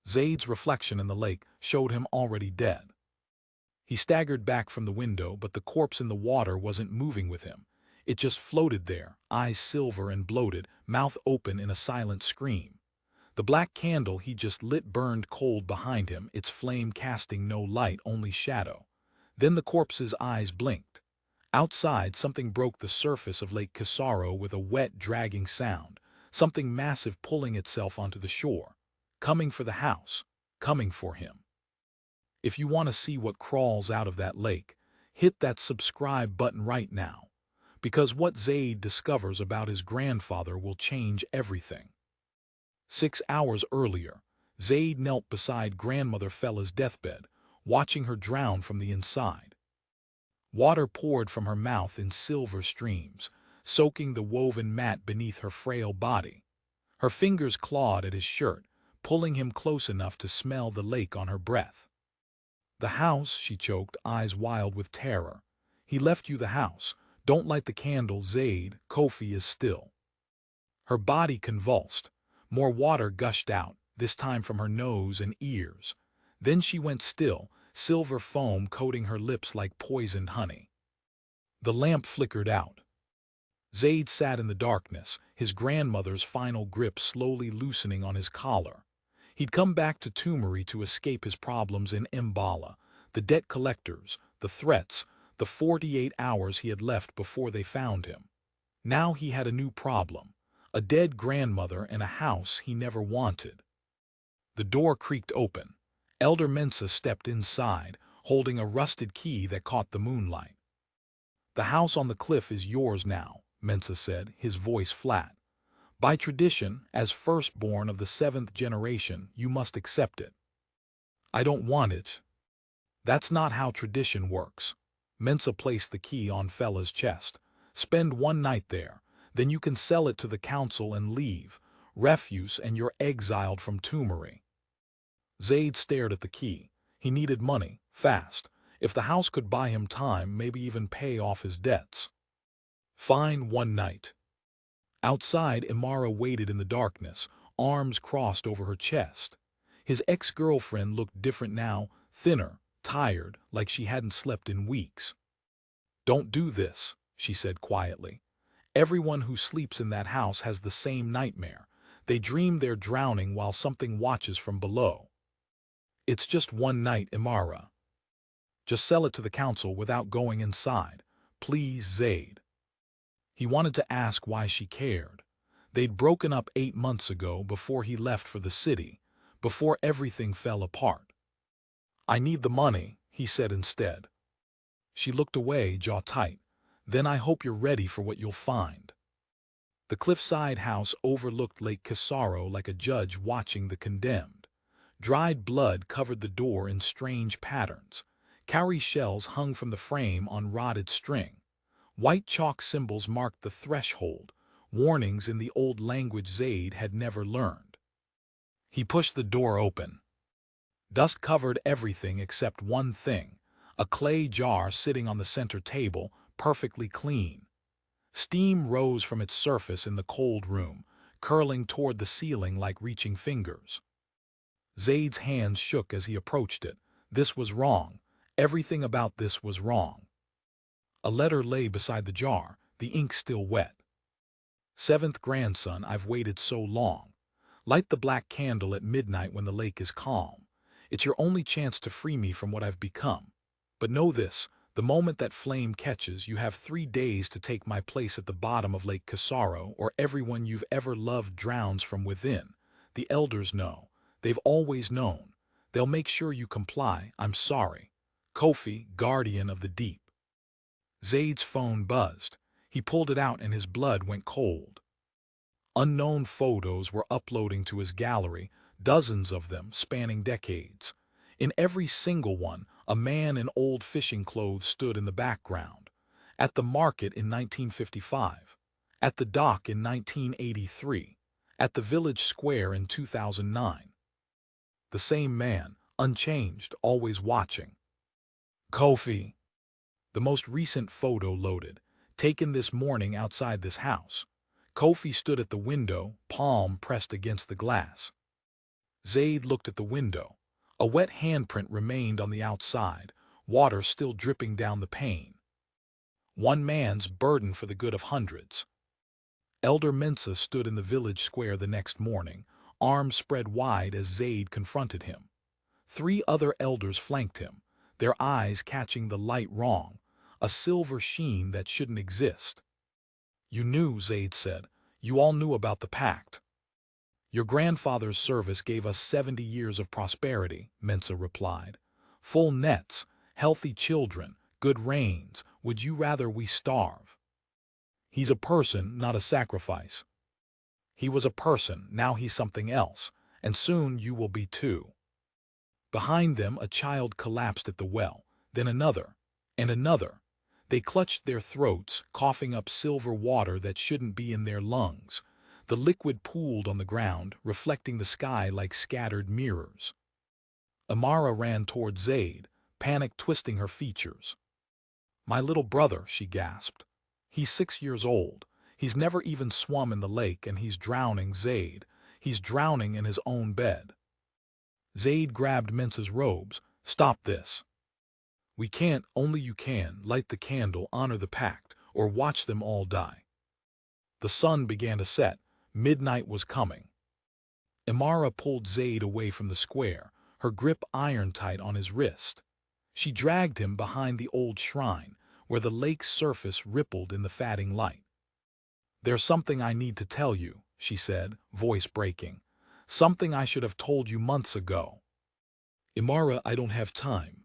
Zaid's reflection in the lake showed him already dead. He staggered back from the window, but the corpse in the water wasn't moving with him. It just floated there, eyes silver and bloated, mouth open in a silent scream. The black candle he just lit burned cold behind him, its flame casting no light, only shadow. Then the corpse's eyes blinked. Outside, something broke the surface of Lake Kisaro with a wet, dragging sound, something massive pulling itself onto the shore. Coming for the house. Coming for him. If you want to see what crawls out of that lake, hit that subscribe button right now. Because what Zaid discovers about his grandfather will change everything. 6 hours earlier, Zaid knelt beside Grandmother Fella's deathbed, watching her drown from the inside. Water poured from her mouth in silver streams, soaking the woven mat beneath her frail body. Her fingers clawed at his shirt, pulling him close enough to smell the lake on her breath. "The house," she choked, eyes wild with terror. "He left you the house. Don't light the candle, Zaid. Kofi is still." Her body convulsed. More water gushed out, this time from her nose and ears. Then she went still, silver foam coating her lips like poisoned honey. The lamp flickered out. Zaid sat in the darkness, his grandmother's final grip slowly loosening on his collar. He'd come back to Tumari to escape his problems in Mbala, the debt collectors, the threats, the 48 hours he had left before they found him. Now he had a new problem, a dead grandmother and a house he never wanted. The door creaked open. Elder Mensa stepped inside, holding a rusted key that caught the moonlight. "The house on the cliff is yours now," Mensa said, his voice flat. "By tradition, as firstborn of the 7th generation, you must accept it." "I don't want it." "That's not how tradition works." Mensa placed the key on Fella's chest. "Spend one night there, then you can sell it to the council and leave. Refuse and you're exiled from Tumari." Zaid stared at the key. He needed money, fast. If the house could buy him time, maybe even pay off his debts. "Fine, one night." Outside, Imara waited in the darkness, arms crossed over her chest. His ex-girlfriend looked different now, thinner, tired, like she hadn't slept in weeks. "Don't do this," she said quietly. "Everyone who sleeps in that house has the same nightmare. They dream they're drowning while something watches from below." "It's just one night, Imara. Just sell it to the council without going inside. Please, Zaid." He wanted to ask why she cared. They'd broken up 8 months ago, before he left for the city, before everything fell apart. "I need the money," he said instead. She looked away, jaw tight. "Then I hope you're ready for what you'll find." The cliffside house overlooked Lake Kisaro like a judge watching the condemned. Dried blood covered the door in strange patterns. Cowrie shells hung from the frame on rotted string. White chalk symbols marked the threshold, warnings in the old language Zaid had never learned. He pushed the door open. Dust covered everything except one thing, a clay jar sitting on the center table, perfectly clean. Steam rose from its surface in the cold room, curling toward the ceiling like reaching fingers. Zaid's hands shook as he approached it. This was wrong. Everything about this was wrong. A letter lay beside the jar, the ink still wet. "7th grandson, I've waited so long. Light the black candle at midnight when the lake is calm. It's your only chance to free me from what I've become. But know this, the moment that flame catches, you have 3 days to take my place at the bottom of Lake Kisaro, or everyone you've ever loved drowns from within. The elders know. They've always known. They'll make sure you comply. I'm sorry. Kofi, guardian of the deep." Zaid's phone buzzed. He pulled it out and his blood went cold. Unknown photos were uploading to his gallery, dozens of them spanning decades. In every single one, a man in old fishing clothes stood in the background. At the market in 1955. At the dock in 1983. At the village square in 2009. The same man, unchanged, always watching. "Kofi." The most recent photo loaded, taken this morning outside this house. Kofi stood at the window, palm pressed against the glass. Zaid looked at the window. A wet handprint remained on the outside, water still dripping down the pane. One man's burden for the good of hundreds. Elder Mensa stood in the village square the next morning, arms spread wide as Zaid confronted him. 3 other elders flanked him, their eyes catching the light wrong, a silver sheen that shouldn't exist. "You knew," Zaid said. "You all knew about the pact." "Your grandfather's service gave us 70 years of prosperity," Mensa replied. "Full nets, healthy children, good rains. Would you rather we starve?" "He's a person, not a sacrifice." "He was a person, now he's something else, and soon you will be too." Behind them a child collapsed at the well, then another, and another. They clutched their throats, coughing up silver water that shouldn't be in their lungs. The liquid pooled on the ground, reflecting the sky like scattered mirrors. Amara ran toward Zaid, panic twisting her features. "My little brother," she gasped. "He's 6 years old. He's never even swum in the lake, and he's drowning, Zaid. He's drowning in his own bed." Zaid grabbed Mensa's robes. "Stop this." "We can't, only you can. Light the candle, honor the pact, or watch them all die." The sun began to set. Midnight was coming. Imara pulled Zaid away from the square, her grip iron-tight on his wrist. She dragged him behind the old shrine, where the lake's surface rippled in the fading light. "There's something I need to tell you," she said, voice breaking. "Something I should have told you months ago." "Imara, I don't have time."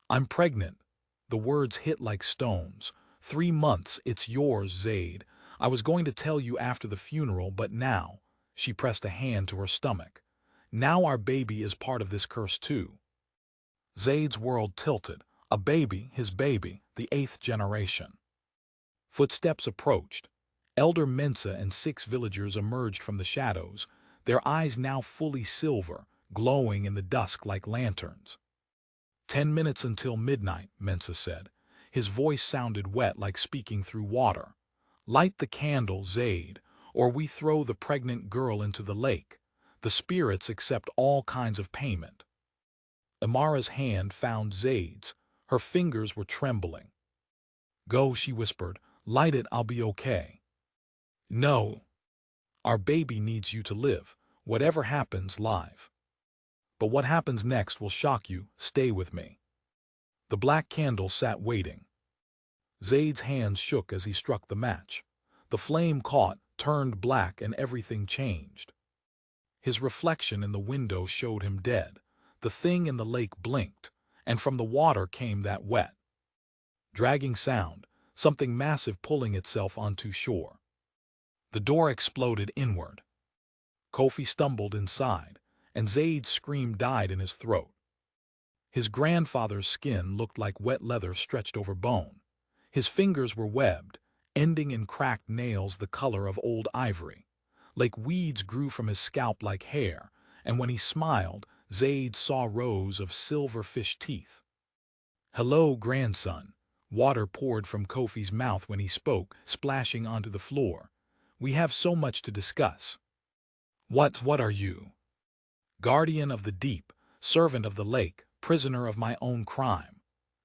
"I'm pregnant." The words hit like stones. 3 months, it's yours, Zaid. I was going to tell you after the funeral, but now—" she pressed a hand to her stomach. "Now our baby is part of this curse too." Zaid's world tilted. A baby, his baby, the 8th generation. Footsteps approached. Elder Mensa and 6 villagers emerged from the shadows, their eyes now fully silver, glowing in the dusk like lanterns. 10 minutes until midnight," Mensa said. His voice sounded wet like speaking through water. "Light the candle, Zaid, or we throw the pregnant girl into the lake. The spirits accept all kinds of payment." Amara's hand found Zaid's. Her fingers were trembling. "Go," she whispered. "Light it, I'll be okay." "No. Our baby needs you to live. Whatever happens, live. But what happens next will shock you. Stay with me." The black candle sat waiting. Zaid's hands shook as he struck the match. The flame caught, turned black, and everything changed. His reflection in the window showed him dead. The thing in the lake blinked, and from the water came that wet, dragging sound, something massive pulling itself onto shore. The door exploded inward. Kofi stumbled inside, and Zaid's scream died in his throat. His grandfather's skin looked like wet leather stretched over bone. His fingers were webbed, ending in cracked nails the color of old ivory. Like weeds grew from his scalp like hair, and when he smiled, Zaid saw rows of silver-fish teeth. "Hello, grandson." Water poured from Kofi's mouth when he spoke, splashing onto the floor. "We have so much to discuss." What are you?" "Guardian of the deep, servant of the lake, prisoner of my own crime."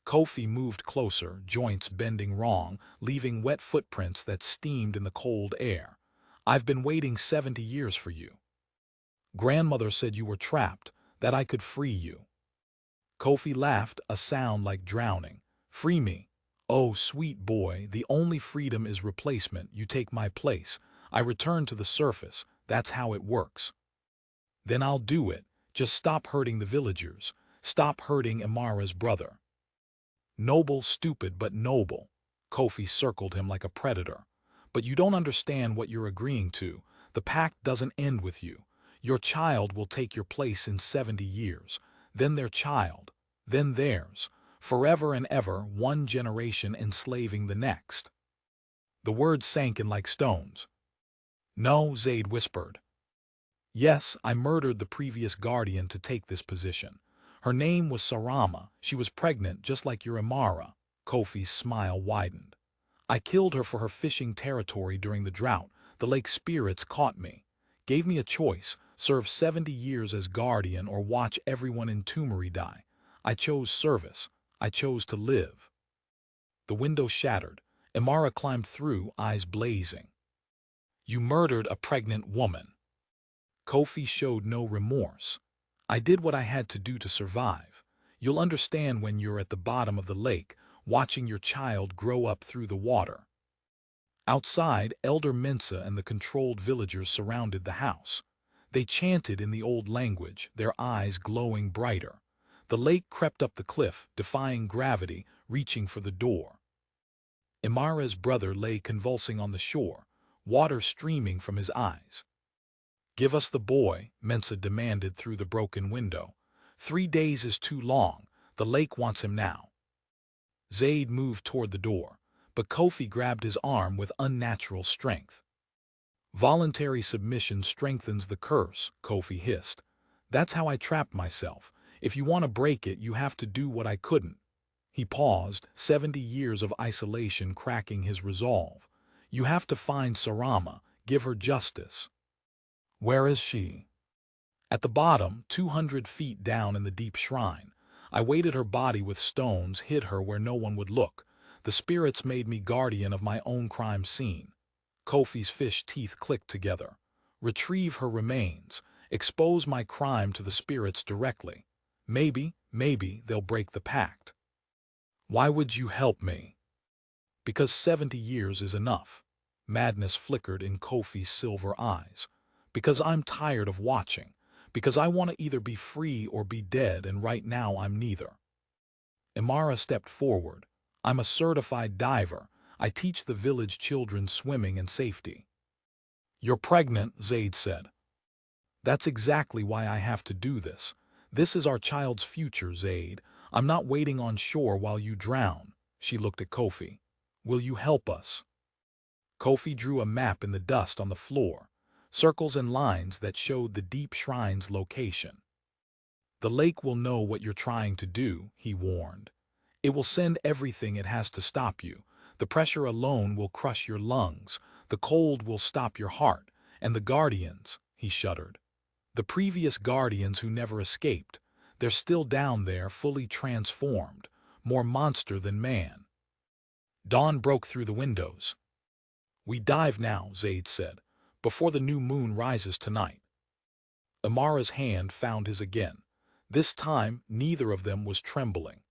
Kofi moved closer, joints bending wrong, leaving wet footprints that steamed in the cold air. "I've been waiting 70 years for you. Grandmother said you were trapped, that I could free you." Kofi laughed, a sound like drowning. "Free me? Oh, sweet boy, the only freedom is replacement. You take my place. I return to the surface. That's how it works." "Then I'll do it. Just stop hurting the villagers. Stop hurting Imara's brother." "Noble, stupid, but noble." Kofi circled him like a predator. "But you don't understand what you're agreeing to. The pact doesn't end with you. Your child will take your place in 70 years. Then their child. Then theirs. Forever and ever, one generation enslaving the next." The words sank in like stones. "No," Zaid whispered. "Yes, I murdered the previous guardian to take this position. Her name was Sarama. She was pregnant, just like your Imara." Kofi's smile widened. "I killed her for her fishing territory during the drought. The lake spirits caught me. Gave me a choice, serve 70 years as guardian, or watch everyone in Tumeri die. I chose service. I chose to live. The window shattered. Imara climbed through, eyes blazing. You murdered a pregnant woman. Kofi showed no remorse. I did what I had to do to survive. You'll understand when you're at the bottom of the lake, watching your child grow up through the water. Outside, Elder Mensa and the controlled villagers surrounded the house. They chanted in the old language, their eyes glowing brighter. The lake crept up the cliff, defying gravity, reaching for the door. Imara's brother lay convulsing on the shore, water streaming from his eyes. Give us the boy, Mensa demanded through the broken window. 3 days is too long. The lake wants him now. Zaid moved toward the door, but Kofi grabbed his arm with unnatural strength. Voluntary submission strengthens the curse, Kofi hissed. That's how I trapped myself. If you want to break it, you have to do what I couldn't. He paused, 70 years of isolation cracking his resolve. You have to find Sarama, give her justice. Where is she? At the bottom, 200 feet down in the deep shrine. I weighted her body with stones, hid her where no one would look. The spirits made me guardian of my own crime scene. Kofi's fish teeth clicked together. Retrieve her remains. Expose my crime to the spirits directly. Maybe they'll break the pact. Why would you help me? Because 70 years is enough. Madness flickered in Kofi's silver eyes. Because I'm tired of watching. Because I want to either be free or be dead, and right now I'm neither. Imara stepped forward. I'm a certified diver. I teach the village children swimming and safety. You're pregnant, Zaid said. That's exactly why I have to do this. This is our child's future, Zaid. I'm not waiting on shore while you drown. She looked at Kofi. Will you help us? Kofi drew a map in the dust on the floor, circles and lines that showed the deep shrine's location. The lake will know what you're trying to do, he warned. It will send everything it has to stop you. The pressure alone will crush your lungs. The cold will stop your heart. And the guardians, he shuddered. The previous guardians who never escaped. They're still down there, fully transformed, more monster than man. Dawn broke through the windows. We dive now, Zaid said, before the new moon rises tonight. Imara's hand found his again. This time, neither of them was trembling.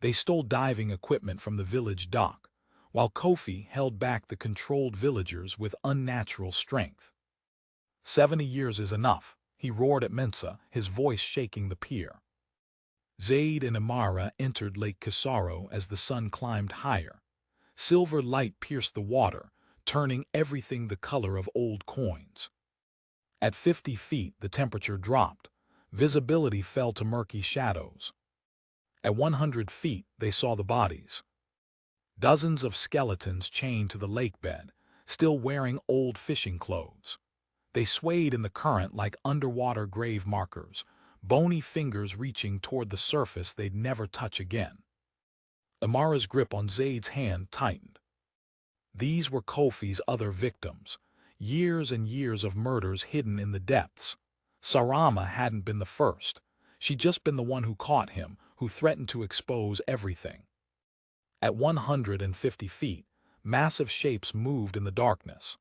They stole diving equipment from the village dock, while Kofi held back the controlled villagers with unnatural strength. 70 years is enough, he roared at Mensa, his voice shaking the pier. Zaid and Imara entered Lake Kisaro as the sun climbed higher. Silver light pierced the water, turning everything the color of old coins. At 50 feet, the temperature dropped. Visibility fell to murky shadows. At 100 feet, they saw the bodies. Dozens of skeletons chained to the lake bed, still wearing old fishing clothes. They swayed in the current like underwater grave markers, bony fingers reaching toward the surface they'd never touch again. Imara's grip on Zaid's hand tightened. These were Kofi's other victims, years and years of murders hidden in the depths. Sarama hadn't been the first. She'd just been the one who caught him, who threatened to expose everything. At 150 feet, massive shapes moved in the darkness.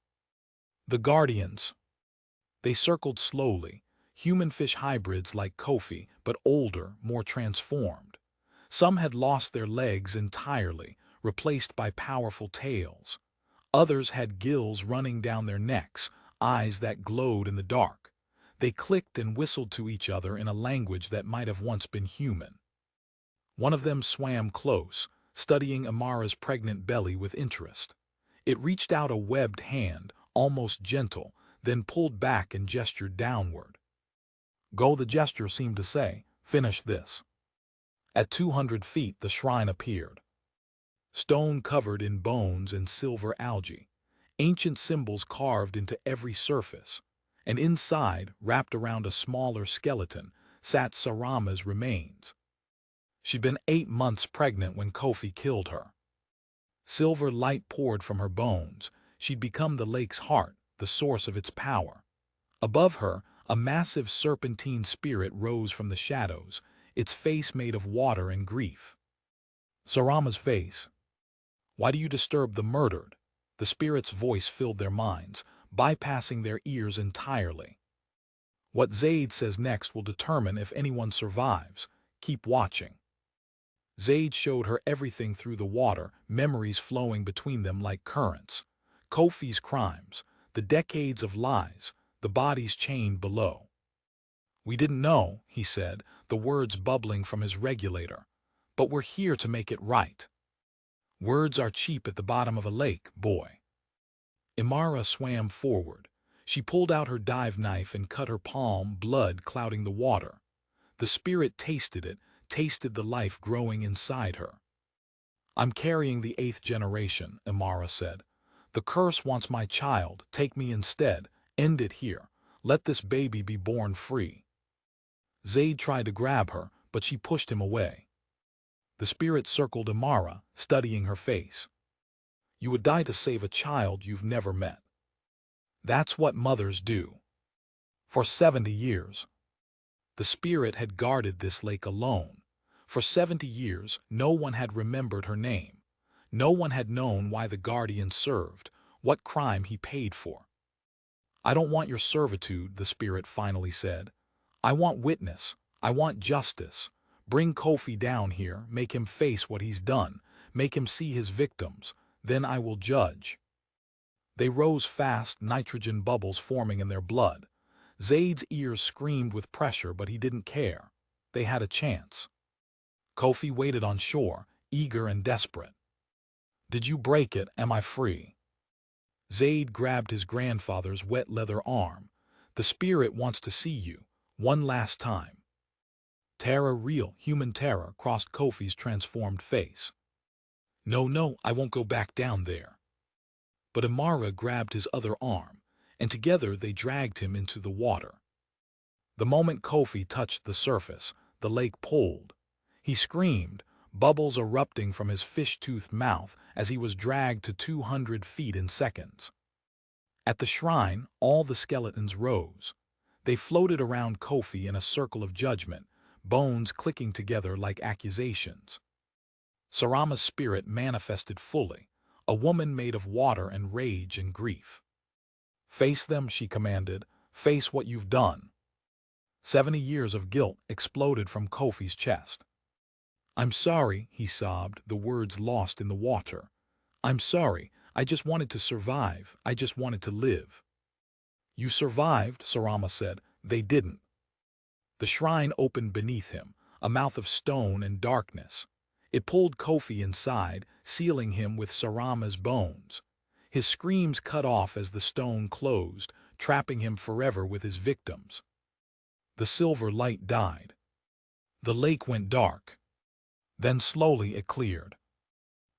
The Guardians. They circled slowly, human-fish hybrids like Kofi, but older, more transformed. Some had lost their legs entirely, replaced by powerful tails. Others had gills running down their necks, eyes that glowed in the dark. They clicked and whistled to each other in a language that might have once been human. One of them swam close, studying Imara's pregnant belly with interest. It reached out a webbed hand, almost gentle, then pulled back and gestured downward. Go, the gesture seemed to say, finish this. At 200 feet, the shrine appeared. Stone covered in bones and silver algae, ancient symbols carved into every surface. And inside, wrapped around a smaller skeleton, sat Sarama's remains. She'd been 8 months pregnant when Kofi killed her. Silver light poured from her bones. She'd become the lake's heart, the source of its power. Above her, A massive serpentine spirit rose from the shadows, its face made of water and grief. Sarama's face. Why do you disturb the murdered? The spirit's voice filled their minds, bypassing their ears entirely. What Zaid says next will determine if anyone survives. Keep watching. Zaid showed her everything through the water, memories flowing between them like currents. Kofi's crimes, the decades of lies, the bodies chained below. We didn't know, he said, the words bubbling from his regulator. But we're here to make it right. Words are cheap at the bottom of a lake, boy. Imara swam forward. She pulled out her dive knife and cut her palm, blood clouding the water. The spirit tasted it, tasted the life growing inside her. I'm carrying the 8th generation, Imara said. The curse wants my child, take me instead, end it here. Let this baby be born free. Zaid tried to grab her, but she pushed him away. The spirit circled Imara, studying her face. You would die to save a child you've never met. That's what mothers do. For 70 years. The spirit had guarded this lake alone. For 70 years, no one had remembered her name. No one had known why the guardian served, what crime he paid for. I don't want your servitude, the spirit finally said. I want witness. I want justice. Bring Kofi down here, make him face what he's done, make him see his victims, then I will judge. They rose fast, nitrogen bubbles forming in their blood. Zaid's ears screamed with pressure, but he didn't care. They had a chance. Kofi waited on shore, eager and desperate. Did you break it? Am I free? Zaid grabbed his grandfather's wet leather arm. The spirit wants to see you, one last time. Terror, real, human terror, crossed Kofi's transformed face. No, I won't go back down there. But Imara grabbed his other arm, and together they dragged him into the water. The moment Kofi touched the surface, the lake pulled. He screamed, bubbles erupting from his fish-toothed mouth as he was dragged to 200 feet in seconds. At the shrine, all the skeletons rose. They floated around Kofi in a circle of judgment, bones clicking together like accusations. Sarama's spirit manifested fully, a woman made of water and rage and grief. Face them, she commanded. Face what you've done. 70 years of guilt exploded from Kofi's chest. I'm sorry, he sobbed, the words lost in the water. I'm sorry, I just wanted to survive, I just wanted to live. You survived, Sarama said. They didn't. The shrine opened beneath him, a mouth of stone and darkness. It pulled Kofi inside, sealing him with Sarama's bones. His screams cut off as the stone closed, trapping him forever with his victims. The silver light died. The lake went dark. Then slowly it cleared.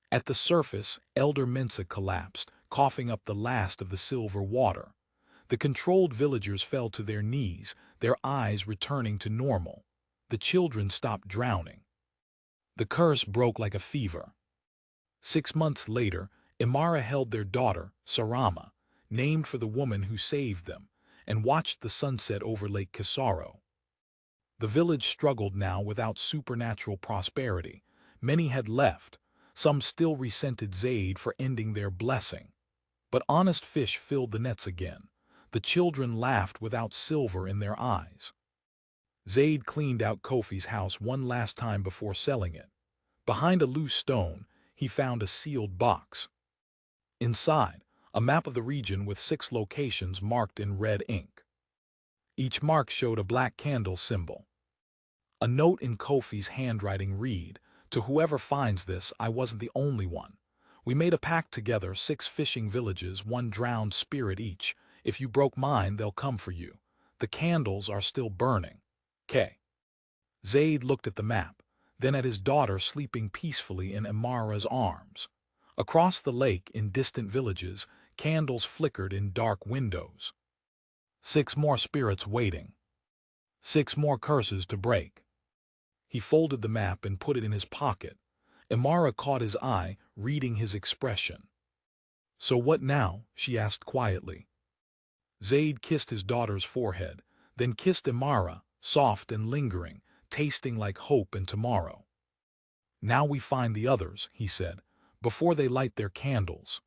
At the surface, Elder Mensa collapsed, coughing up the last of the silver water. The controlled villagers fell to their knees, their eyes returning to normal. The children stopped drowning. The curse broke like a fever. 6 months later, Imara held their daughter, Sarama, named for the woman who saved them, and watched the sunset over Lake Kisaro. The village struggled now without supernatural prosperity. Many had left. Some still resented Zaid for ending their blessing. But honest fish filled the nets again. The children laughed without silver in their eyes. Zaid cleaned out Kofi's house one last time before selling it. Behind a loose stone, he found a sealed box. Inside, a map of the region with 6 locations marked in red ink. Each mark showed a black candle symbol. A note in Kofi's handwriting read, "To whoever finds this, I wasn't the only one. We made a pact together, 6 fishing villages, 1 drowned spirit each. If you broke mine, they'll come for you. The candles are still burning. K." Zaid looked at the map, then at his daughter sleeping peacefully in Imara's arms. Across the lake, in distant villages, candles flickered in dark windows. 6 more spirits waiting. 6 more curses to break. He folded the map and put it in his pocket. Imara caught his eye, reading his expression. "So what now?" she asked quietly. Zaid kissed his daughter's forehead, then kissed Imara, soft and lingering, tasting like hope and tomorrow. "Now we find the others," he said, "before they light their candles."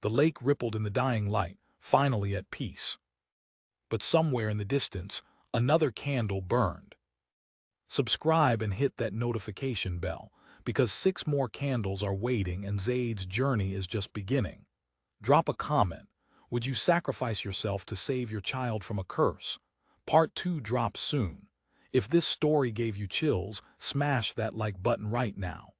The lake rippled in the dying light, finally at peace. But somewhere in the distance, another candle burned. Subscribe and hit that notification bell, because 6 more candles are waiting and Zaid's journey is just beginning. Drop a comment. Would you sacrifice yourself to save your child from a curse? Part 2 drops soon. If this story gave you chills, smash that like button right now.